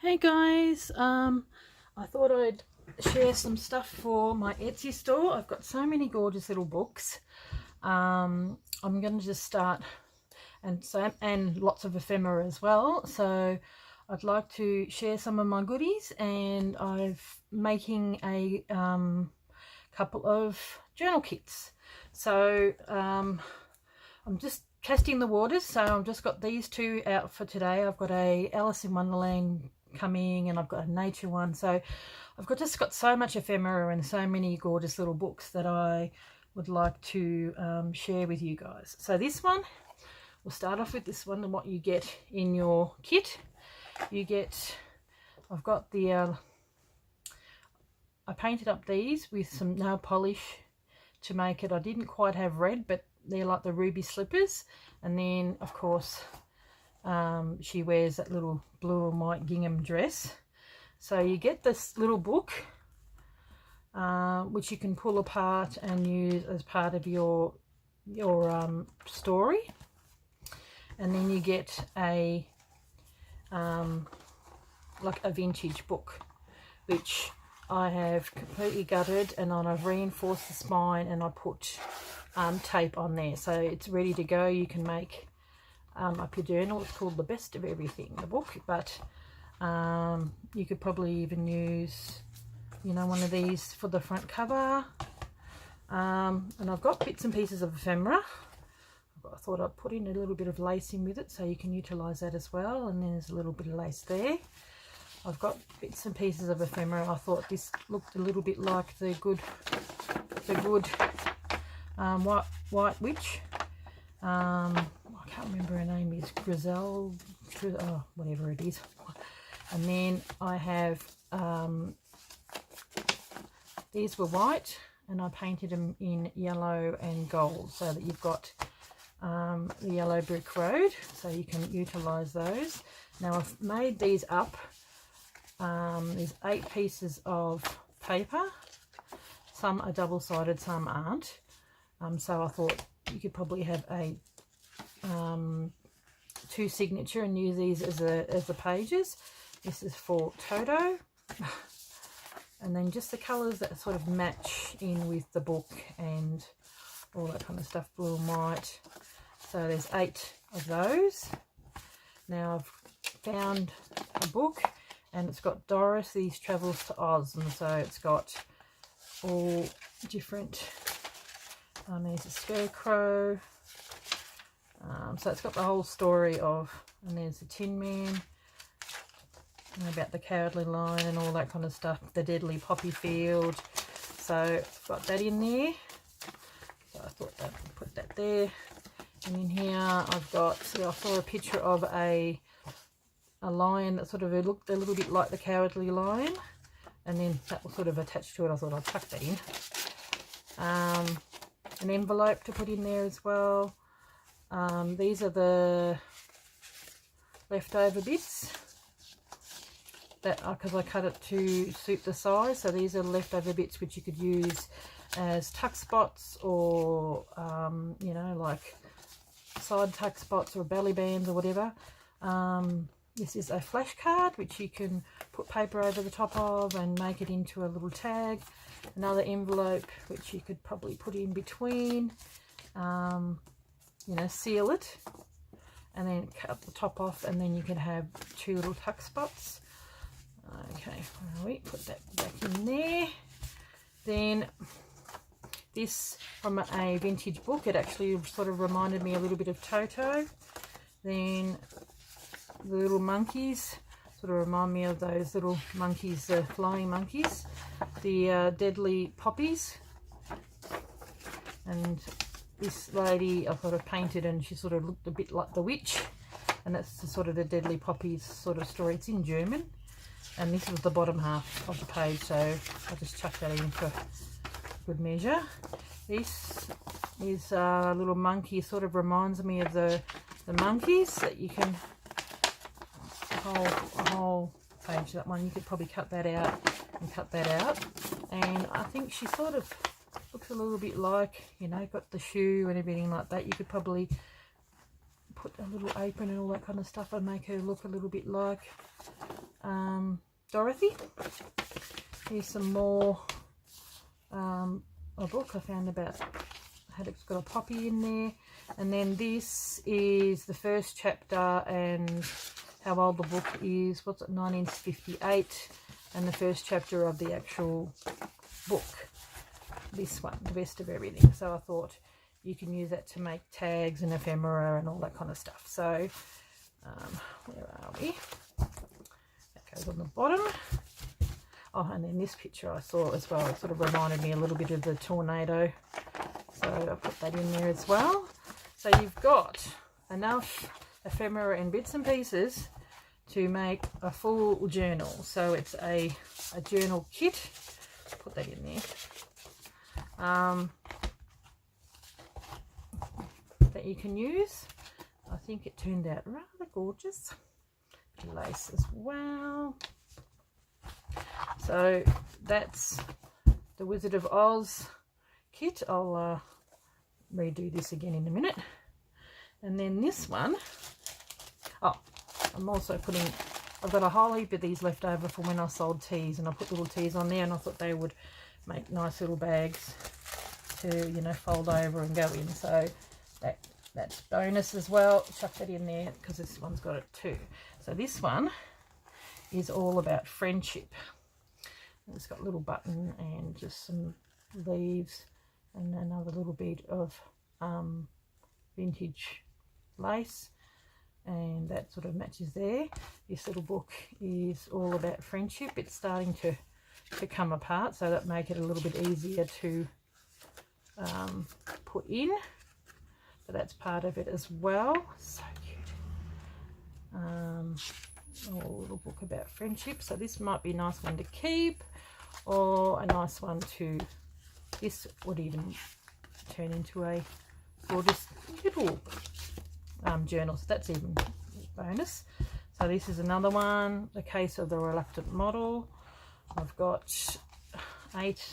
Hey guys, I thought I'd share some stuff for my Etsy store. I've got so many gorgeous little books. I'm going to just start, and lots of ephemera as well. So I'd like to share some of my goodies, and I'm making a couple of journal kits. So I'm just testing the waters. So I've just got these two out for today. I've got a Alice in Wonderland coming, and I've got a nature one. So I've just got so much ephemera and so many gorgeous little books that I would like to share with you guys. So this one, we'll start off with this one, and what you get in your kit. You get, I've got the I painted up these with some nail polish to make it. I didn't quite have red, but they're like the ruby slippers. And then of course she wears that little blue and white gingham dress. So you get this little book which you can pull apart and use as part of your story. And then you get a like a vintage book, which I have completely gutted, and then I've reinforced the spine, and I put tape on there, so it's ready to go. You can make up your journal. It's called The Best of Everything, the book, but you could probably even use, you know, one of these for the front cover. And I've got bits and pieces of ephemera. I thought I'd put in a little bit of lacing with it, so you can utilise that as well. And then there's a little bit of lace there. I've got bits and pieces of ephemera. I thought this looked a little bit like the good white witch. I can't remember her name is Grizel, oh, whatever it is. And then I have these were white, and I painted them in yellow and gold, so that you've got the yellow brick road, so you can utilise those. Now I've made these up. There's 8 pieces of paper. Some are double-sided, some aren't. So I thought you could probably have a 2 signature and use these as the pages. This is for Toto. And then just the colours that sort of match in with the book and all that kind of stuff, blue and white. So there's 8 of those. Now I've found a book, and it's got Dorothy's Travels to Oz, and so it's got all different, there's a scarecrow, so it's got the whole story of, and there's the Tin Man, and about the Cowardly Lion and all that kind of stuff, the Deadly Poppy Field. So I've got that in there, so I thought I'd put that there. And in here I've got, so I saw a picture of a lion that sort of looked a little bit like the Cowardly Lion, and then that was sort of attached to it. I thought I'd tuck that in. An envelope to put in there as well. These are the leftover bits, that because I cut it to suit the size. So these are leftover bits which you could use as tuck spots, or you know, like side tuck spots or belly bands or whatever. This is a flash card which you can put paper over the top of and make it into a little tag. Another envelope which you could probably put in between, you know, seal it, and then cut the top off, and then you can have 2 little tuck spots. Okay, we put that back in there. Then this from a vintage book, it actually sort of reminded me a little bit of Toto. Then the little monkeys sort of remind me of those little monkeys, the flying monkeys, the deadly poppies. And this lady I thought I painted, and she sort of looked a bit like the witch, and that's the sort of the deadly poppies sort of story. It's in German, and this was the bottom half of the page, so I just chucked that in for good measure. This is a little monkey, sort of reminds me of the monkeys that you can, a whole page, that one, you could probably cut that out and cut that out. And I think she sort of looks a little bit like, you know, got the shoe and everything like that. You could probably put a little apron and all that kind of stuff and make her look a little bit like Dorothy. Here's some more, a book I found about, it's got a poppy in there. And then this is the first chapter and how old the book is. What's it, 1958, and the first chapter of the actual book. This one, The Best of Everything. So I thought you can use that to make tags and ephemera and all that kind of stuff. So where are we? That goes on the bottom. Oh, and then this picture I saw as well. It sort of reminded me a little bit of the tornado. So I put that in there as well. So you've got enough ephemera and bits and pieces to make a full journal. So it's a journal kit. Put that in there. That you can use. I think it turned out rather gorgeous. Lace as well. So that's the Wizard of Oz kit. I'll redo this again in a minute. And then this one, oh, I'm also putting, I've got a whole heap of these left over from when I sold teas, and I put little teas on there, and I thought they would make nice little bags to, you know, fold over and go in. So that's bonus as well. Chuck that in there because this one's got it too. So this one is all about friendship. It's got a little button and just some leaves and another little bit of vintage lace, and that sort of matches there. This little book is all about friendship. It's starting to come apart, so that make it a little bit easier to put in. So that's part of it as well. So cute. A little book about friendship. So this might be a nice one to keep, or a nice one to, this would even turn into a gorgeous little journal. So that's even bonus. So this is another one, The Case of the Reluctant Model. I've got 8,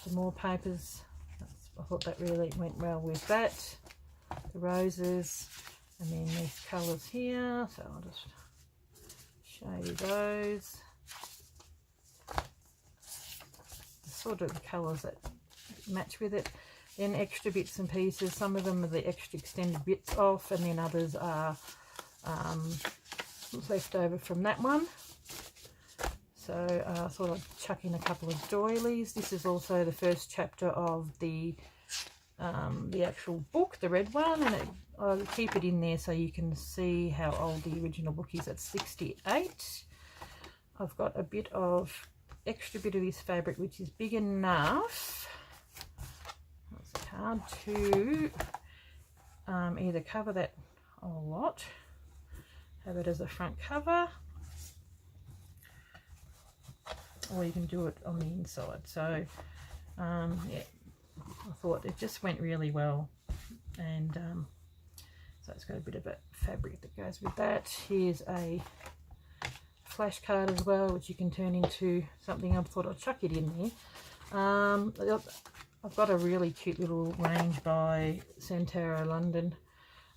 some more papers. I thought that really went well with that. The roses, and then these colours here. So I'll just show you those. The sort of colours that match with it. Then extra bits and pieces. Some of them are the extra extended bits off, and then others are left over from that one. So I thought I'd chuck in a couple of doilies. This is also the first chapter of the actual book, the red one, and I'll keep it in there so you can see how old the original book is. It's 68. I've got a bit of extra bit of this fabric, which is big enough. It's hard to either cover that a lot, have it as a front cover, or you can do it on the inside. So yeah, I thought it just went really well, and so it's got a bit of a fabric that goes with that. Here's a flash card as well, which you can turn into something. I thought I'd chuck it in there. I've got a really cute little range by Centara London.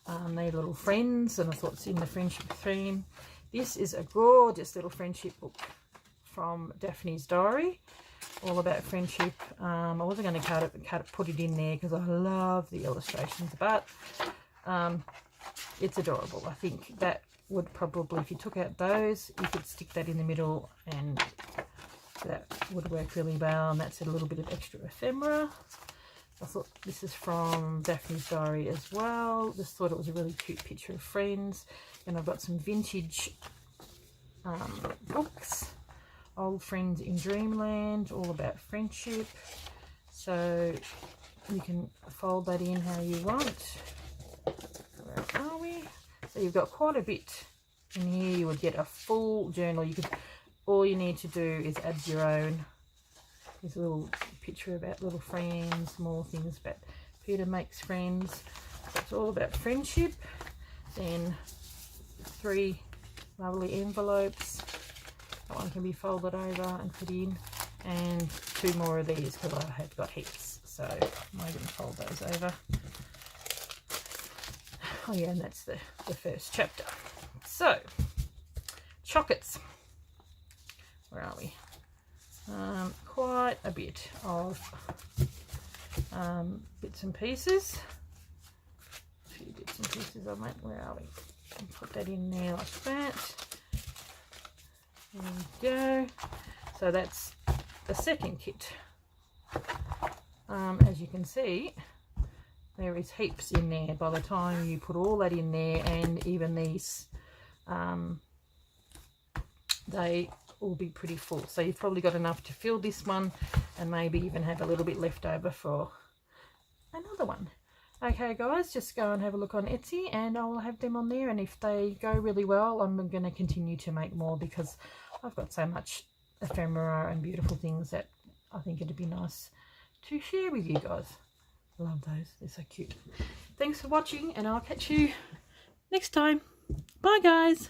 They're little friends, and I thought it's in the friendship theme. This is a gorgeous little friendship book from Daphne's Diary, all about friendship. I wasn't going to put it in there because I love the illustrations, but it's adorable. I think that would probably, if you took out those, you could stick that in the middle, and that would work really well. And that's a little bit of extra ephemera. I thought this is from Daphne's Diary as well. Just thought it was a really cute picture of friends. And I've got some vintage books. Old Friends in Dreamland, all about friendship. So you can fold that in how you want. Where are we? So you've got quite a bit in here. You would get a full journal. You could, all you need to do is add your own. There's a little picture about little friends, more things about Peter makes friends. So it's all about friendship. Then 3 lovely envelopes. That one can be folded over and put in, and 2 more of these because I have got heaps, so I'm going to fold those over. Oh yeah, and that's the first chapter. So chocolates. Where are we? Quite a bit of bits and pieces. A few bits and pieces of it. Where are we? Put that in there like that. There we go. So that's the second kit. As you can see, there is heaps in there by the time you put all that in there, and even these they will be pretty full. So you've probably got enough to fill this one and maybe even have a little bit left over for another one. Okay guys, just go and have a look on Etsy and I'll have them on there, and if they go really well I'm going to continue to make more because I've got so much ephemera and beautiful things that I think it'd be nice to share with you guys. Love those, they're so cute. Thanks for watching and I'll catch you next time. Bye guys.